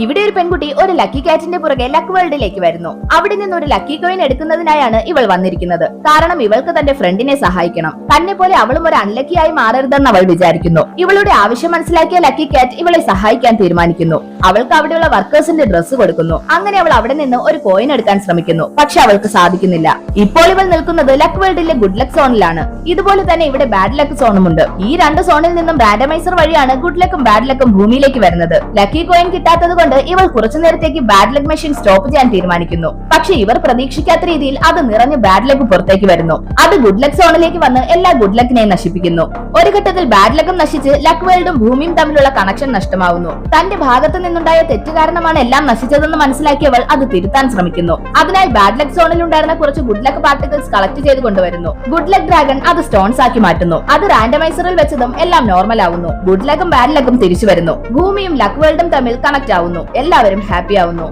ഇവിടെ ഒരു പെൺകുട്ടി ഒരു ലക്കി കാറ്റിന്റെ പുറകെ ലക്ക് വേൾഡിലേക്ക് വരുന്നു. അവിടെ നിന്ന് ഒരു ലക്കി കോയിൻ എടുക്കുന്നതിനായാണ് ഇവൾ വന്നിരിക്കുന്നത്. കാരണം ഇവൾക്ക് തന്റെ ഫ്രണ്ടിനെ സഹായിക്കണം. തന്നെ പോലെ അവളും ഒരു അൺലക്കി ആയി മാറരുതെന്ന് അവൾ വിചാരിക്കുന്നു. ഇവളുടെ ആവശ്യം മനസ്സിലാക്കിയ ലക്കി കാറ്റ് ഇവളെ സഹായിക്കാൻ തീരുമാനിക്കുന്നു. അവൾക്ക് അവിടെയുള്ള വർക്കേഴ്സിന്റെ ഡ്രസ്സ് കൊടുക്കുന്നു. അങ്ങനെ അവൾ അവിടെ നിന്ന് ഒരു കോയിൻ എടുക്കാൻ ശ്രമിക്കുന്നു. പക്ഷെ അവൾക്ക് സാധിക്കുന്നില്ല. ഇപ്പോൾ ഇവൾ നിൽക്കുന്നത് ലക്ക് വേൾഡിലെ ഗുഡ് ലക്ക് സോണിലാണ്. ഇതുപോലെ തന്നെ ഇവിടെ ബാഡ് ലക്ക് സോണുമുണ്ട്. ഈ രണ്ട് സോണിൽ നിന്നും റാൻഡമൈസർ വഴിയാണ് ഗുഡ് ലക്കും ബാഡ് ലക്കും ഭൂമിയിലേക്ക് വരുന്നത്. ലക്കി കോയിൻ കിട്ടാത്തത് കൊണ്ട് ഇവൾ കുറച്ചു നേരത്തേക്ക് ബാഡ് ലക്ക് മെഷീൻ സ്റ്റോപ്പ് ചെയ്യാൻ തീരുമാനിക്കുന്നു. പക്ഷെ ഇവർ പ്രതീക്ഷിക്കാത്ത രീതിയിൽ അത് നിറഞ്ഞ് ബാഡ് ലക്ക് പുറത്തേക്ക് വരുന്നു. അത് ഗുഡ് ലക്ക് സോണിലേക്ക് വന്ന് എല്ലാ ഗുഡ് ലക്കിനെയും നശിപ്പിക്കുന്നു. ഒരു ഘട്ടത്തിൽ ബാഡ് ലക്കും നശിച്ച് ലക്ക് വേൾഡും ഭൂമിയും തമ്മിലുള്ള കണക്ഷൻ നഷ്ടമാവുന്നു. തന്റെ ഭാഗത്ത് നിന്നുണ്ടായ തെറ്റ് കാരണമാണ് എല്ലാം നശിച്ചതെന്ന് മനസ്സിലാക്കിയവൾ അത് തിരുത്താൻ ശ്രമിക്കുന്നു. അതിനായി ബാഡ് ലക്ക് സോണിൽ ഉണ്ടായിരുന്ന കുറച്ച് ഗുഡ് ലക്ക് പാർട്ടിക്കിൾസ് കളക്ട് ചെയ്ത് കൊണ്ടുവരുന്നു. ഗുഡ് ലക്ക് ഡ്രാഗൺ അത് സ്റ്റോൺസ് ആക്കി മാറ്റുന്നു. അത് റാൻഡമൈസറിൽ വെച്ചതും എല്ലാം നോർമൽ ആവുന്നു. ഗുഡ് ലക്കും ബാഡ് ലക്കും തിരിച്ചു വരുന്നു. ഭൂമിയും ലക്ക് വേൾഡും തമ്മിൽ കണക്ട് ആവുന്നു. എല്ലാവരും ഹാപ്പി ആവുന്നു.